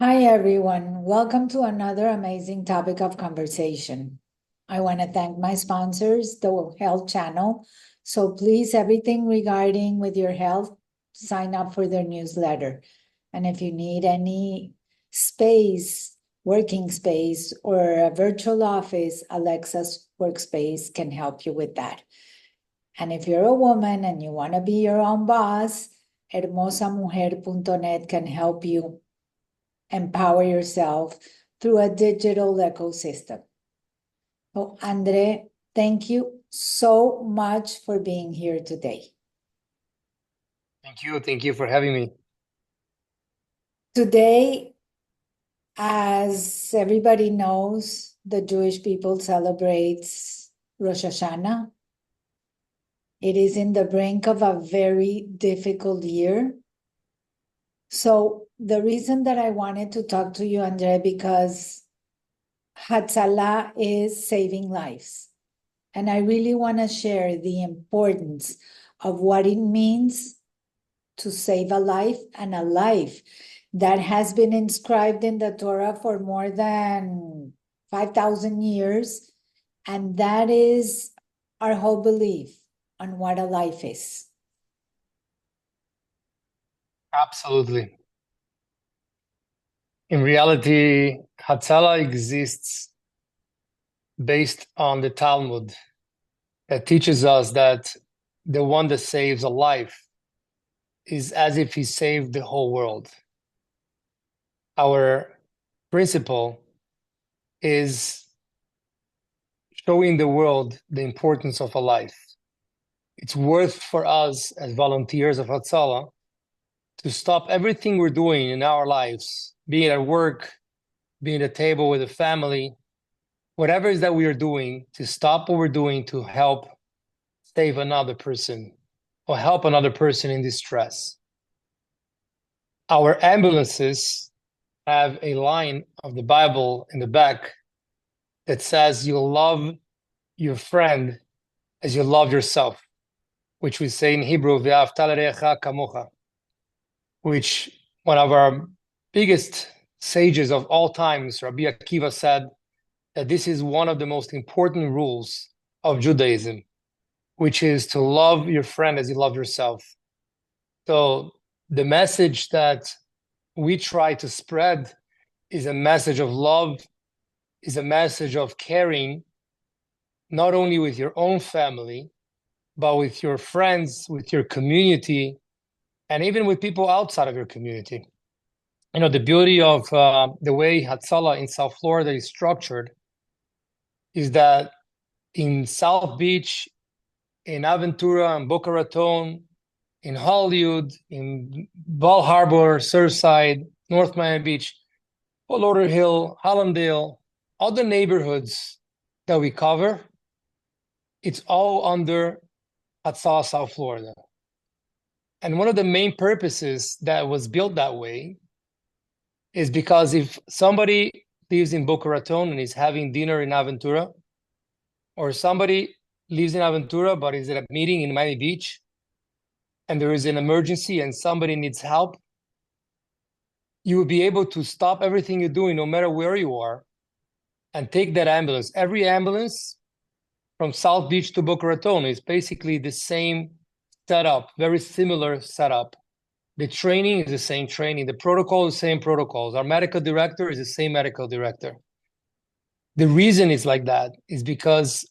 Hi, everyone. Welcome to another amazing topic of conversation. I want to thank my sponsors, the Health Channel. So please, everything regarding with your health, sign up for their newsletter. And if you need any space, working space, or a virtual office, Alexa's workspace can help you with that. And if you're a woman and you want to be your own boss, hermosamujer.net can help you empower yourself through a digital ecosystem. So, Andre, thank you so much for being here today. Thank you. Thank you for having me. Today, as everybody knows, the Jewish people celebrates Rosh Hashanah. It is in the brink of a very difficult year. So the reason that I wanted to talk to you, Andre, because Hatzalah is saving lives. And I really want to share the importance of what it means to save a life, and a life that has been inscribed in the Torah for more than 5,000 years. And that is our whole belief on what a life is. Absolutely. In reality, Hatzalah exists based on the Talmud that teaches us that the one that saves a life is as if he saved the whole world. Our principle is showing the world the importance of a life. It's worth for us as volunteers of Hatzalah to stop everything we're doing in our lives, being at work, being at the table with the family, whatever it is that we are doing, to stop what we're doing to help save another person or help another person in distress. Our ambulances have a line of the Bible in the back that says, "You'll love your friend as you love yourself," which we say in Hebrew, "Ve'ahavta l'reacha kamocha," which one of our biggest sages of all times, Rabbi Akiva, said that this is one of the most important rules of Judaism, which is to love your friend as you love yourself. So the message that we try to spread is a message of love, is a message of caring, not only with your own family, but with your friends, with your community, and even with people outside of your community. You know, the beauty of the way Hatzalah in South Florida is structured is that in South Beach, in Aventura, in Boca Raton, in Hollywood, in Bal Harbor, Surfside, North Miami Beach, Fort Lauderdale, Hallandale, all the neighborhoods that we cover, it's all under Hatzalah, South Florida. And one of the main purposes that was built that way is because if somebody lives in Boca Raton and is having dinner in Aventura, or somebody lives in Aventura but is at a meeting in Miami Beach, and there is an emergency and somebody needs help, you will be able to stop everything you're doing, no matter where you are, and take that ambulance. Every ambulance from South Beach to Boca Raton is basically the same setup, very similar setup. The training is the same training. The protocol is the same protocols. Our medical director is the same medical director. The reason it's like that is because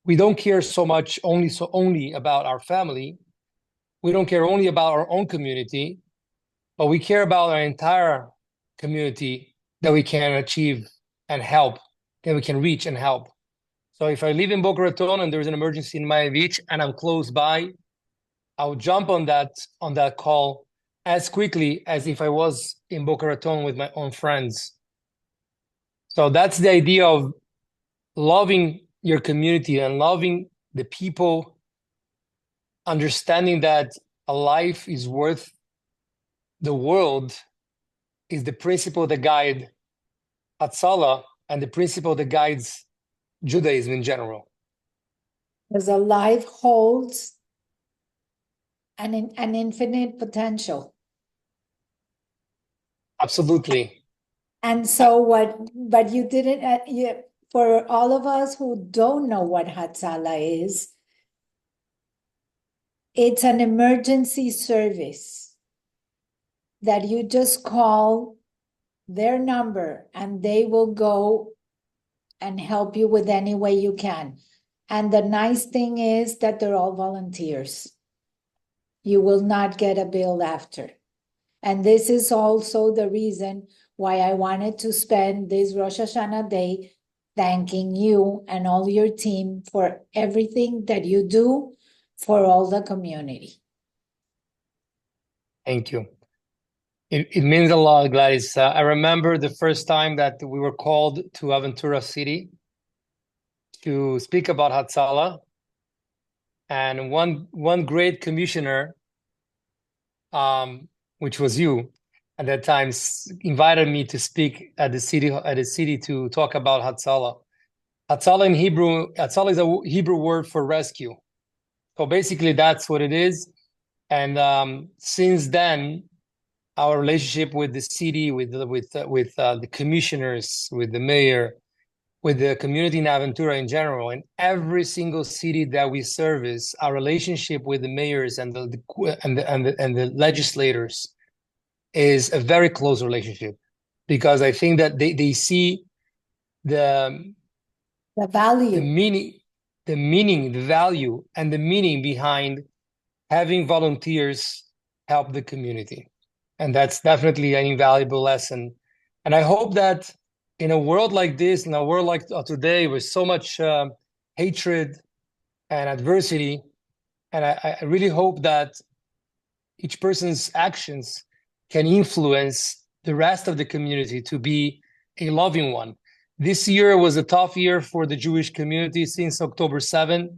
we don't care so much only about our family. We don't care only about our own community, but we care about our entire community that we can achieve and help, that we can reach and help. So if I live in Boca Raton and there's an emergency in Miami Beach and I'm close by, I'll jump on that call as quickly as if I was in Boca Raton with my own friends. So that's the idea of loving your community and loving the people, understanding that a life is worth the world, is the principle that guides Hatzalah and the principle that guides Judaism in general. Because a life holds an infinite potential. Absolutely. And so but you didn't, for all of us who don't know what Hatsala is, it's an emergency service that you just call their number and they will go and help you with any way you can. And the nice thing is that they're all volunteers. You will not get a bill after. And this is also the reason why I wanted to spend this Rosh Hashanah day thanking you and all your team for everything that you do for all the community. Thank you. It means a lot, Gladys. I remember the first time that we were called to Aventura City to speak about Hatsala, and one great commissioner, which was you at that time, invited me to speak at the city to talk about Hatsala. Hatsala in Hebrew, Hatsala is a Hebrew word for rescue. So basically, that's what it is. And since then, our relationship with the city, with the commissioners, with the mayor, with the community in Aventura in general, in every single city that we service, our relationship with the mayors and the legislators is a very close relationship, because I think that they see the value, the value and the meaning behind having volunteers help the community. And that's definitely an invaluable lesson. And I hope that in a world like this, in a world like today, with so much hatred and adversity, and I really hope that each person's actions can influence the rest of the community to be a loving one. This year was a tough year for the Jewish community since October 7th,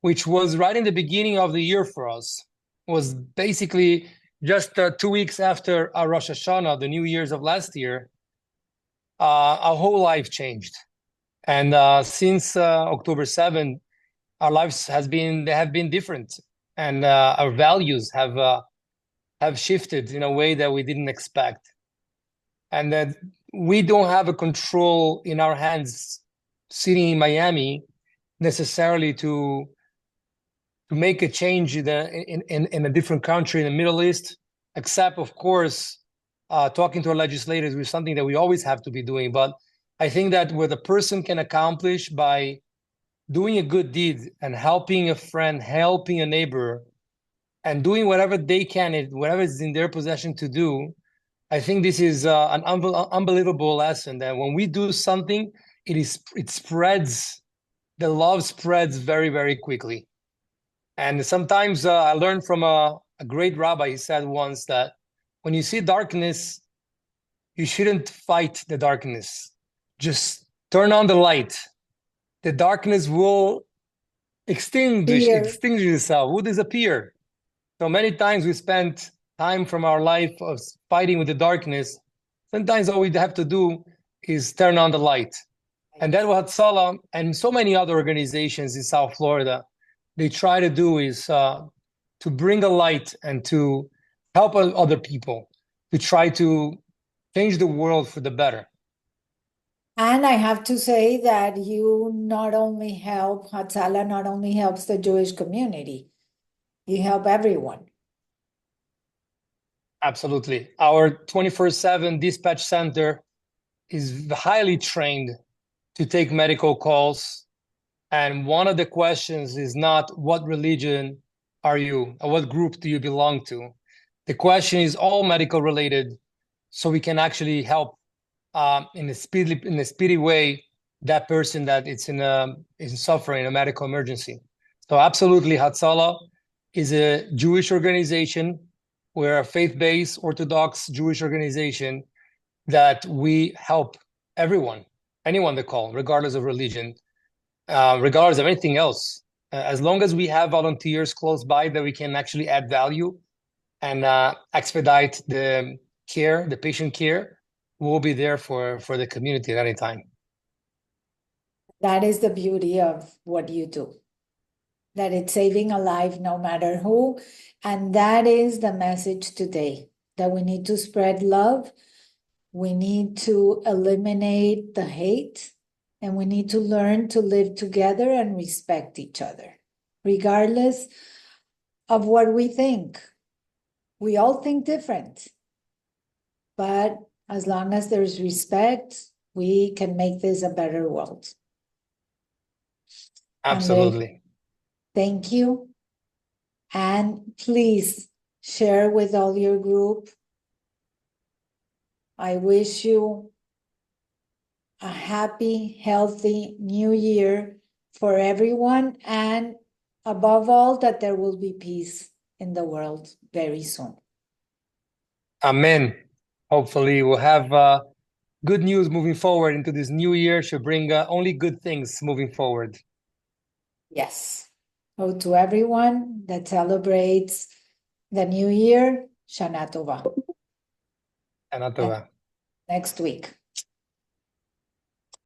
which was right in the beginning of the year for us. It was basically just 2 weeks after our Rosh Hashanah, the New Year's of last year. Our whole life changed. And since October 7th, our lives have been different. And our values have shifted in a way that we didn't expect. And that we don't have a control in our hands sitting in Miami necessarily to make a change in a different country in the Middle East, except, of course, talking to our legislators is something that we always have to be doing. But I think that what a person can accomplish by doing a good deed and helping a friend, helping a neighbor, and doing whatever they can, whatever is in their possession to do, I think this is an unbelievable lesson that when we do something, it spreads, the love spreads very, very quickly. And sometimes I learned from a great rabbi. He said once that when you see darkness, you shouldn't fight the darkness. Just turn on the light. The darkness will extinguish itself, will disappear. So many times we spend time from our life of fighting with the darkness. Sometimes all we have to do is turn on the light. And that's what Hatsala and so many other organizations in South Florida, they try to do, is to bring a light and to help other people, to try to change the world for the better. And I have to say that you not only help, Hatsala not only helps the Jewish community, you help everyone. Absolutely. Our 24/7 dispatch center is highly trained to take medical calls. And one of the questions is not what religion are you, or what group do you belong to? The question is all medical related, so we can actually help in a speedy way that person that is suffering a medical emergency. So absolutely, Hatsala is a Jewish organization. We're a faith-based Orthodox Jewish organization that we help everyone, anyone that call, regardless of religion, regardless of anything else. As long as we have volunteers close by that we can actually add value and expedite the care, the patient care, we'll be there for the community at any time. That is the beauty of what you do, that it's saving a life no matter who. And that is the message today, that we need to spread love. We need to eliminate the hate, and we need to learn to live together and respect each other, regardless of what we think. We all think different, but as long as there's respect, we can make this a better world. Absolutely. Thank you. And please share with all your group. I wish you a happy, healthy new year for everyone. And above all, that there will be peace in the world very soon. Amen. Hopefully we'll have good news moving forward into this new year. Should bring only good things moving forward. Yes. So to everyone that celebrates the new year, Shana Tova. Shana Tova. Next week.